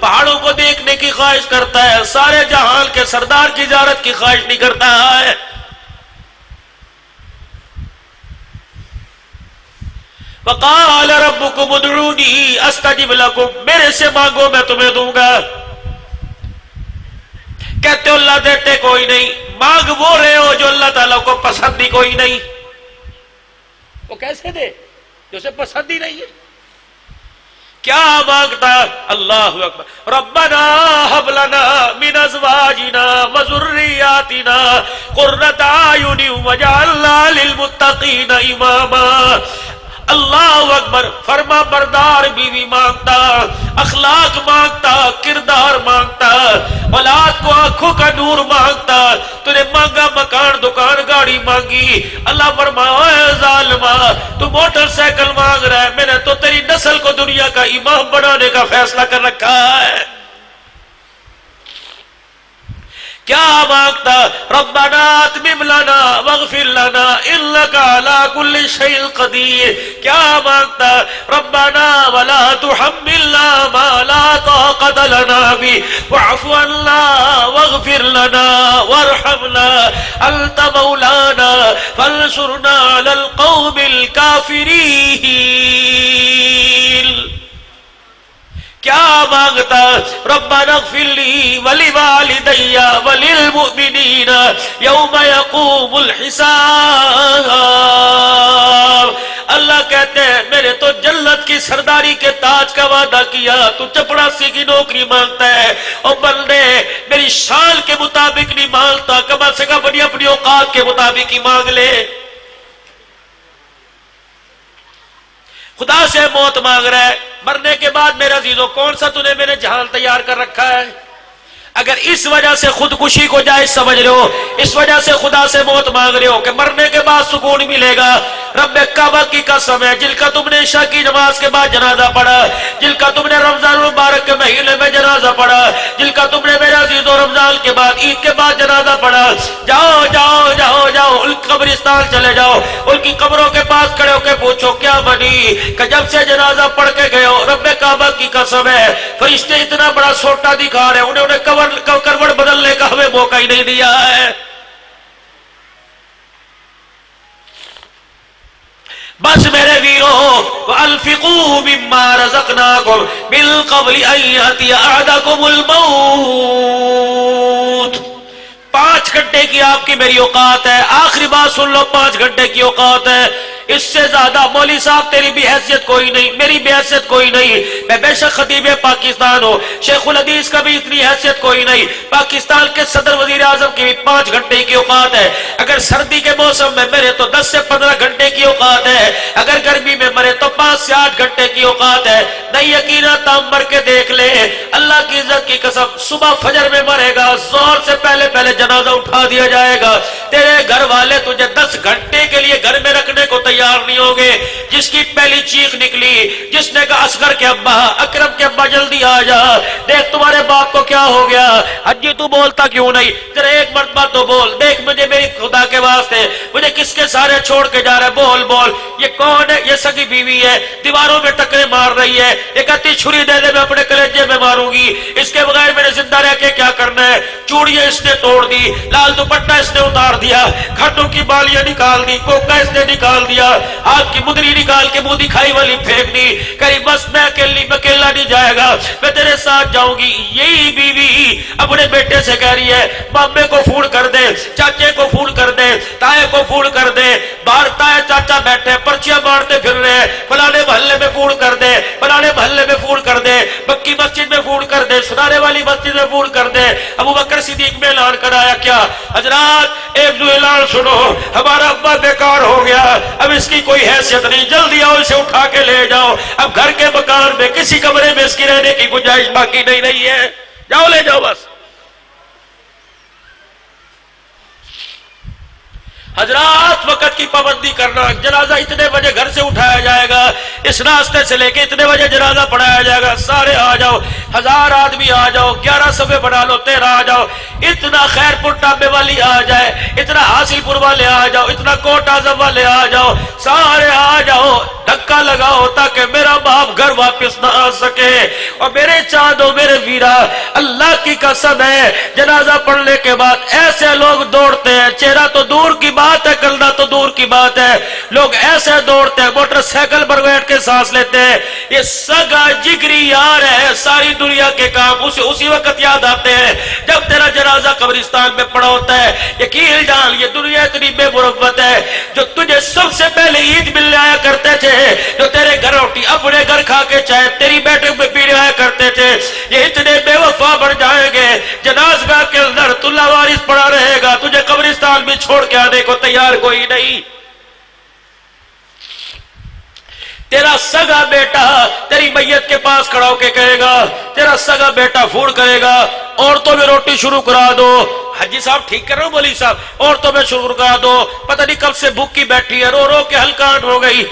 پہاڑوں کو دیکھنے کی خواہش کرتا ہے، سارے جہان کے سردار کی زیارت کی خواہش نہیں کرتا ہے۔ وقال ربکم ادعونی استجب لکم، میرے سے مانگو میں تمہیں دوں گا۔ کہتے ہو اللہ دیتے کوئی نہیں، مانگ وہ رہے ہو جو اللہ تعالیٰ کو پسند ہی کوئی نہیں۔ وہ کیسے دے جو اسے پسند ہی نہیں ہے؟ کیا مانگتا؟ اللہ اکبر، ربنا هب لنا من ازواجنا وذرياتنا قرة اعين واجعلنا للمتقين اماما۔ اللہ اکبر، فرما بردار بیوی مانگتا، اخلاق مانگتا، کردار مانگتا، اولاد کو آنکھوں کا نور مانگتا، تو نے مانگا مکان دکان گاڑی مانگی۔ اللہ فرمایا اے ظالمہ، تو موٹر سائیکل مانگ رہا ہے، میں نے تو تیری نسل کو دنیا کا امام بنانے کا فیصلہ کر رکھا ہے۔ کیا مانگتا؟ ربنا اتمم لنا واغفر لنا انک علی کل شیء قدیر۔ کیا مانگتا؟ ربنا ولا تحملنا ما لا طاقت لنا به واعف عنا واغفر لنا وارحمنا انت مولانا فانصرنا علی القوم الکافرین۔ کیا مانگتا؟ ربنا اغفر لی ولوالدی وللمؤمنین یوم یقوم الحساب۔ اللہ کہتے ہیں میرے تو جنت کی سرداری کے تاج کا وعدہ کیا، تو چپڑاسی کی نوکری مانگتا ہے۔ اور بندے میری شان کے مطابق نہیں مانگتا، کم سے کم اپنی اپنی اوقات کے مطابق ہی مانگ لے۔ خدا سے موت مانگ رہا ہے، مرنے کے بعد میرے عزیزوں کون سا تو نے میرے جہان تیار کر رکھا ہے؟ اگر اس وجہ سے خودکشی کو جائز سمجھ رہے ہو، اس وجہ سے خدا سے موت مانگ رہے ہو کہ مرنے کے بعد سکون ملے گا، رب کعبہ کی قسم ہے جن کا تم نے عشاء کی نماز کے بعد جنازہ پڑھا، جن کا تم نے رمضان المبارک کے مہینے میں جنازہ پڑھا، جن کا تم نے میرے عزیزوں رمضان کے بعد عید کے بعد جنازہ پڑھا، جاؤ جاؤ جاؤ جاؤ ان قبرستان چلے جاؤ، ان کی قبروں کے پاس کھڑے ہو کے پوچھو کیا بنی، کہ جب سے جنازہ پڑھ کے گئے ہو رب کعبہ کی قسم ہے فرشتے اتنا بڑا سوٹا دکھا رہے ہیں، انہیں کروڑ بدلنے کا ہمیں موقع ہی نہیں دیا ہے۔ بس میرے ویرو، وَأَنفِقُوا مِمَّا رَزَقْنَاكُمْ مِن قَبْلِ أَن يَأْتِيَ أَحَدَكُمُ الْمَوْتُ۔ 5 گھنٹے کی آپ کی میری اوقات ہے، آخری بات سن لو، 5 گھنٹے کی اوقات ہے، اس سے زیادہ مولوی صاحب تیری بھی حیثیت کوئی نہیں، میری بھی حیثیت کوئی نہیں، میں بے شک خطیب پاکستان ہوں، شیخ الحدیث کا بھی اتنی حیثیت کوئی نہیں، پاکستان کے صدر وزیر اعظم کی بھی 5 گھنٹے کی اوقات ہے، اگر سردی کے موسم میں مرے تو 10 سے 15 گھنٹے کی اوقات ہے، اگر گرمی میں مرے تو 5 سے 8 گھنٹے کی اوقات ہے۔ نہیں یقینا تام مر کے دیکھ لے، اللہ کی عزت کی قسم صبح فجر میں مرے گا، ظہر سے پہلے پہلے جنازہ اٹھا دیا جائے گا، تیرے گھر والے تجھے 10 گھنٹے کے لیے گھر میں رکھنے کو تیار نہیں ہوگے۔ جس کی پہلی چیخ نکلی، جس نے کہا اصغر کے ابا، اکرم کے ابا جلدی آ جا، دیکھ تمہارے باپ کو کیا ہو گیا، حجی تو بولتا کیوں نہیں، ذرا ایک مرتبہ تو بول، دیکھ مجھے میری خدا کے واسطے مجھے کس کے سارے چھوڑ کے جا رہا ہے، بول بول، یہ کون ہے؟ یہ سگی بیوی ہے، دیواروں میں ٹکرے مار رہی ہے، ایک اتی چھری دے دے میں اپنے کلیجے میں ماروں گی، اس کے بغیر میں نے زندہ رہ کے کیا کرنا ہے۔ چوڑیاں اس نے توڑ دی، لال دوپٹہ اس نے اتار دیا، گھٹوں کی بالیاں نکال دی، کوکا اس نے نکال دیا، آپ کی مدری نکال کے منہ دکھائی والی پھینک دی، کہیں بس میں اکیلا نہیں جائے گا، میں تیرے ساتھ جاؤں گی۔ یہی بیوی اپنے بیٹے سے کہہ رہی ہے مامے کو فون کر دے، چاچے کو فون کر دے، تائے کو فون کر دے، باہر تائے چاچا بیٹھے پرچیاں مارتے پھر رہے ہیں، فلانے محلے میں فون کر دے، فلانے محلے میں فون کر دے، مکی مسجد میں فون کر دے، سنارے والی مسجد میں فون کر دے۔ ابو بکر صدیق میں اعلان کرایا کیا حضرات ایک جو اعلان سنو، ہمارا ابا بیکار ہو گیا، اب اس کی کوئی حیثیت نہیں، جلدی آؤ اسے اٹھا کے لے جاؤ، اب گھر کے مکان میں کسی کمرے میں اس کی رہنے کی گنجائش باقی نہیں رہی ہے، جاؤ لے جاؤ بس۔ حضرات وقت کی پابندی کرنا. جنازہ اتنے بجے گھر سے اٹھایا جائے گا, اس راستے سے لے کے اتنے بجے جنازہ پڑھایا جائے گا. سارے آ جاؤ, 1000 آدمی آ جاؤ, 11 صفحے بنا لو, 13 آ جاؤ. اتنا خیر پور ٹابے والی آ جائے, اتنا حاصل پور والے آ جاؤ, اتنا کوٹ اعظم والے آ جاؤ, سارے آ جاؤ. دھکا لگاؤ تاکہ میرا باپ گھر واپس نہ آ سکے. اور میرے چاندو میرے ویرا, اللہ کی قسم ہے, جنازہ پڑھنے کے بعد ایسے لوگ دوڑتے ہیں, چہرہ تو دور کی بات ہے, کلنا تو دور کی بات ہے, لوگ ایسے دوڑتے ہیں, موٹر سائیکل پر بیٹھ کے سانس لیتے ہیں. یہ سگا جگری یار ہے, ساری دنیا کے کام اسی وقت یاد آتے ہیں جب تیرا جنازہ قبرستان میں پڑا ہوتا ہے. یقین جان, یہ دنیا اتنی بے مروت ہے, جو تجھے سب سے پہلے عید ملنے آیا کرتے تھے, جو تیرے گھر روٹی اپنے گھر کھا کے چاہے تیری بیٹے میں پیڑے آیا کرتے تھے, یہ اتنے بے وفا بن جائیں گے. جنازگاہ کے اندر تو لاوارث پڑا رہے گا, تجھے قبرستان بھی چھوڑ کے آنے کو تیار کوئی نہیں. تیرا سگا بیٹا تیری میت کے پاس کھڑا ہو کے کہے گا, تیرا سگا بیٹا فون کرے گا, عورتوں میں روٹی شروع کرا دو. حجی صاحب ٹھیک کر رہا ہوں مولی صاحب, عورتوں میں شروع کرا دو. پتہ نہیں کب سے بھوکی بیٹھی ہے, رو رو کے ہلکان ہو گئی.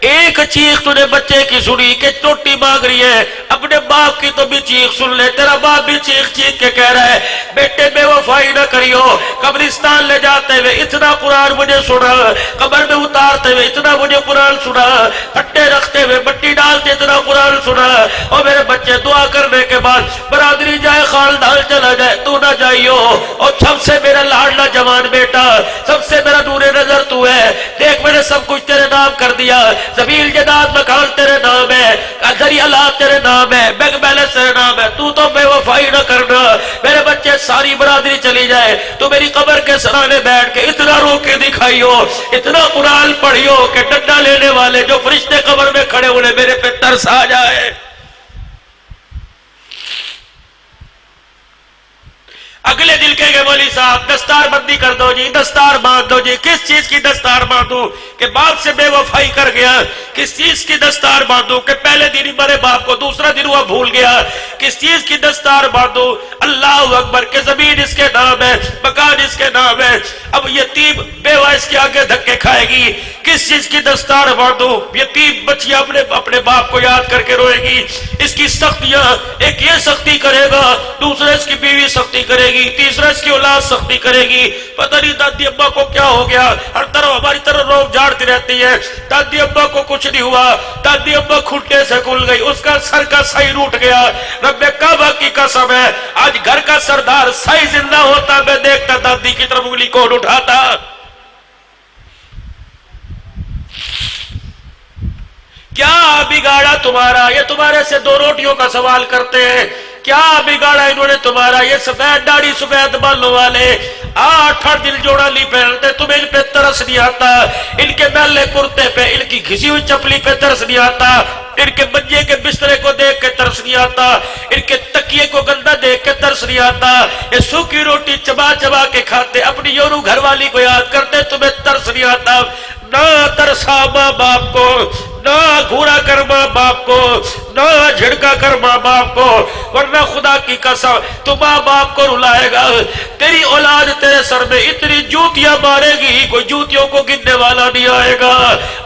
ایک چیخ تو نے بچے کی سنی کہ روٹی مانگ رہی ہے, اپنے باپ کی تو بھی چیخ سن لے. تیرا باپ بھی چیخ چیخ کے کہہ رہا ہے, بیٹے بے وفائی نہ کریو. قبرستان لے جاتے ہوئے اتنا قرآن مجھے سنا, قبر میں اتارتے ہوئے اتنا مجھے قرآن سنا, پھٹے رکھتے ہوئے مٹی ڈالتے اتنا قرآن سنا. اور میرے بچے دعا کرنے کے بعد برادری جائے, خاندان چلا جائے, تو نہ جائیو. اور سب سے میرا لاڈلا جوان بیٹا, سب سے میرا نور نظر تو ہے, دیکھ میں نے سب کچھ تیرے نام کر دیا. زمین جداد مکان تیرے نام ہے, ذریعہ اللہ تیرے نام ہے, بینک بیلنس تیرے نام ہے, تو بے وفائی نہ کرنا. میرے بچے ساری برادری چلی جائے, تو میری قبر کے سرانے بیٹھ کے اتنا رو کے دکھائیو, اتنا قرآن پڑھیو کہ ڈنڈا لینے والے جو فرشتے قبر میں کھڑے ہوئے میرے پہ ترس آ جائے. اگلے دل کہے گے مولی صاحب دستار بندی کر دو جی, دستار باندھ دو جی. کس چیز کی دستار باندھوں کہ باپ سے بے وفائی کر گیا؟ کس چیز کی دستار باندھوں کہ پہلے دن ہی مرے باپ کو, دوسرا دن وہ بھول گیا؟ کس چیز کی دستار باندھوں؟ اللہ اکبر کہ زمین اس کے نام ہے, مکان اس کے نام ہے, اب یتیم بیوہ اس کے آگے دھکے کھائے گی. کس چیز کی دستار باندھوں؟ یتیم بچیاں اپنے باپ کو یاد کر کے روئے گی. اس کی سختیاں, ایک یہ سختی کرے گا, دوسرے اس کی بیوی سختی کرے گی, تیسرا اس کی اولاد سختی کرے گی. پتہ نہیں دادی ابا کو کیا ہو گیا, ہر طرف ہماری طرف روک جھاڑتی رہتی ہے. دادی ابا کو کچھ نہیں ہوا, دادی ابا کھٹنے سے کھل گئی, اس کا سر کا سائی روٹ گیا. رب کعبہ کی قسم ہے, آج گھر کا سردار سائی زندہ ہوتا, میں دیکھتا دادی کی طرف انگلی کون اٹھاتا. کیا بگاڑا تمہارا؟ یہ تمہارے سے 2 روٹیوں کا سوال کرتے ہیں. کیا بگاڑا انہوں نے تمہارا؟ یہ سفید داڑھی سفید بالوں والے 8 دل جوڑا لی پہنتے, تمہیں ان پہ ترس نہیں آتا؟ ان کے میلے کرتے پہ, ان کی گھسی ہوئی چپلی پہ ترس نہیں آتا؟ ان کے منجے کے بسترے کو دیکھ کے ترس نہیں آتا؟ ان کے تکیے کو گندا دیکھ کے ترس نہیں آتا؟ یہ سوکھی روٹی چبا چبا کے کھاتے, اپنی یورو گھر والی کو یاد کرتے, تمہیں ترس نہیں آتا؟ نہ ترسا ماں باپ کو, نہ گھورا کر ماں باپ کو, نہ جھڑکا کر ماں باپ کو, ورنہ خدا کی قسم تو ماں باپ کو رلائے گا. تیری اولاد تیرے سر میں اتنی جوتیاں مارے گی, کوئی جوتیوں کو گننے والا نہیں آئے گا.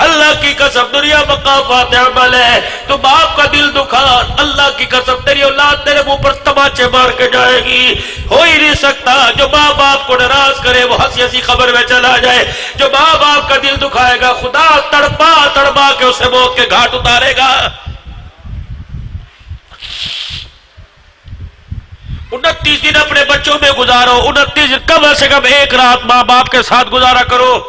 اللہ کی قسم دنیا مقافات عمل ہے, تو باپ کا دل دکھا. اللہ کی قسم تیری اولاد تیرے منہ پر تماچے مار کے جائے گی. ہو ہی نہیں سکتا جو ماں باپ کو ناراض کرے وہ ہنسی ہنسی خبر میں چلا جائے. جو ماں باپ کا دل دکھائے گا خدا تڑپا تڑپا کے اسے موت کے گھاٹ اتارے گا. 29 دن اپنے بچوں میں گزارو, 29 دن کم سے کم 1 رات ماں باپ کے ساتھ گزارا کرو.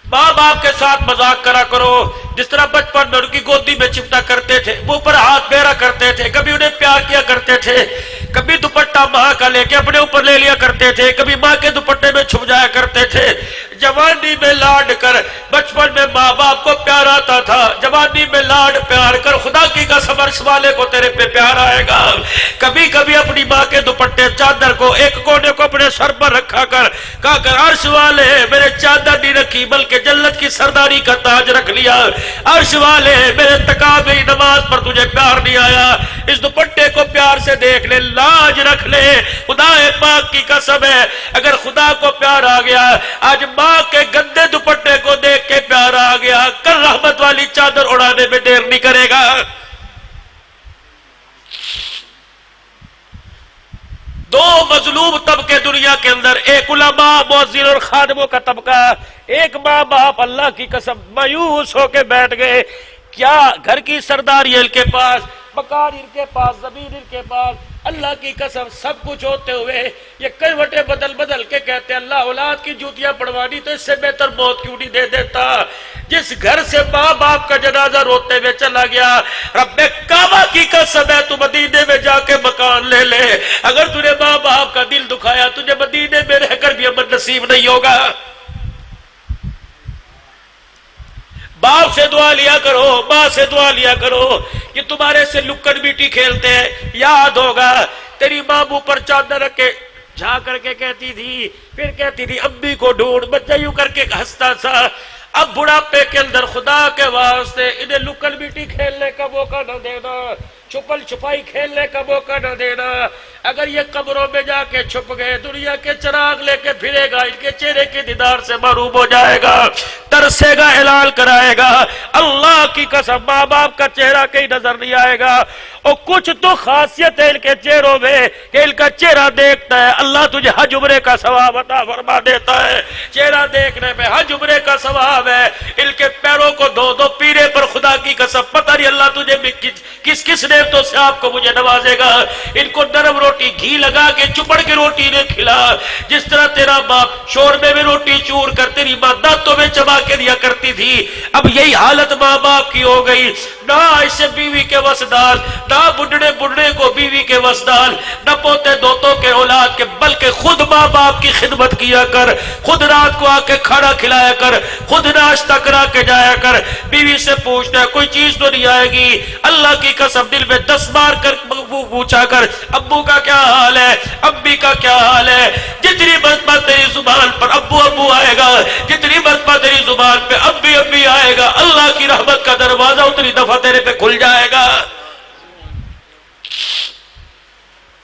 ماں باپ کے ساتھ مذاق کرا کرو. جس طرح بچپن میں ان کی گودی میں چمٹا کرتے تھے, منہ پر ہاتھ پھیرا کرتے تھے, کبھی انہیں پیار کیا کرتے تھے, کبھی دوپٹہ ماں کا لے کے اپنے اوپر لے لیا کرتے تھے, کبھی ماں کے دوپٹے میں چھپ جایا کرتے تھے. جوانی میں لاڈ کر، بچپن میں ماں باپ کو پیار آتا تھا، جوانی میں لاڈ پیار کر، خدا کی قسم عرش والے کو تیرے پہ پیار آئے گا۔ کبھی کبھی اپنی ماں کے دوپٹے چادر کو ایک کونے کو اپنے سر پر رکھا کر، کہا کر عرش والے میرے چادر نہیں رکھی بلکہ جنت کی سرداری کا تاج رکھ لیا، عرش والے میرے تکابری نماز پر تجھے پیار نہیں آیا، اس دوپٹے کو پیار سے دیکھ لے، لاج رکھ لے۔ خدا پاک کی قسم ہے اگر خدا کو پیار آ گیا، آج ماں کے گندے دوپٹے کو دیکھ کے پیار آ گیا، کل رحمت والی چادر اڑانے میں دیر نہیں کرے گا۔ دو مظلوم طبقے دنیا کے اندر، ایک علماء مؤذن اور خادموں کا طبقہ، ایک ماں باپ اللہ کی قسم مایوس ہو کے بیٹھ گئے۔ کیا گھر کی سرداری ان کے پاس، مکان ان کے پاس، زمین ان کے پاس، اللہ کی قسم سب کچھ ہوتے ہوئے یہ کروٹیں بدل بدل کے کہتے ہیں اللہ اولاد کی جوتیاں پڑوانی تو اس سے بہتر موت کیوں نہیں دے دیتا۔ جس گھر سے ماں باپ کا جنازہ روتے ہوئے چلا گیا، رب کعبہ کی قسم ہے تو مدینے میں جا کے مکان لے لے، اگر تجھے ماں باپ کا دل دکھایا تجھے مدینے میں رہ کر بھی امن نصیب نہیں ہوگا۔ باپ سے دعا لیا کرو، ماں سے دعا لیا کرو، یہ تمہارے سے لکن میٹی کھیلتے ہیں، یاد ہوگا تیری ماں منہ پر چادر رکھ کے جھا کر کے کہتی تھی، پھر کہتی تھی امی کو ڈھونڈ، بچہ یوں کر کے ہنستا تھا۔ اب بڑھاپے کے اندر خدا کے واسطے انہیں لکن میٹی کھیلنے کا موقع نہ دینا، چھپل چھپائی کھیلنے کا موقع نہ دینا۔ اگر یہ قبروں میں جا کے چھپ گئے، دنیا کے چراغ لے کے پھرے گا، ان کے چہرے کے دیدار سے محروم ہو جائے گا، ترسے گا، ہلال کرائے گا۔ اللہ کی قسم ماں باپ کا چہرہ کہیں نظر نہیں آئے گا۔ اور کچھ تو خاصیت ہے ان کے چہروں میں کہ ان کا چہرہ دیکھتا ہے اللہ تجھے حج عمرے کا ثواب عطا فرما دیتا ہے۔ چہرہ دیکھنے میں حج عمرے کا ثواب ہے۔ ان کے پیروں کو دھو دو پیرے پر، خدا کی قسم پتہ نہیں اللہ تجھے کس کس نعمتوں سے آپ کو مجھے نوازے گا۔ ان کو نرم روٹی گھی لگا کے چپڑ کے روٹی نے کھلا، جس طرح تیرا باپ شوربے میں روٹی چور کر تیری ماں دانتوں میں چبا کے دیا کرتی تھی، اب یہی حالت ماں باپ کی ہو گئی۔ نہ اسے بیوی کے وسدال، نہ بڑھڑے کو بیوی کے وسدال، نہ پوتے دوتوں کے اولاد کے، بلکہ خود ماں باپ کی خدمت کیا کر، خود رات کو آ کے کھانا کھلایا کر، خود ناشتہ کرا کے جایا کر۔ بیوی سے پوچھتا ہے کوئی چیز تو نہیں آئے گی، اللہ کی قسم دل میں 10 بار کر پوچھا کر ابو کا کیا حال ہے، امی کا کیا حال ہے۔ جتنی مرتبہ تیری زبان پر ابو ابو آئے گا، جتنی مرتبہ تیری زبان پہ امی امی آئے گا، اللہ کی رحمت کا دروازہ اتنی دفعہ تیرے پہ کھل جائے گا۔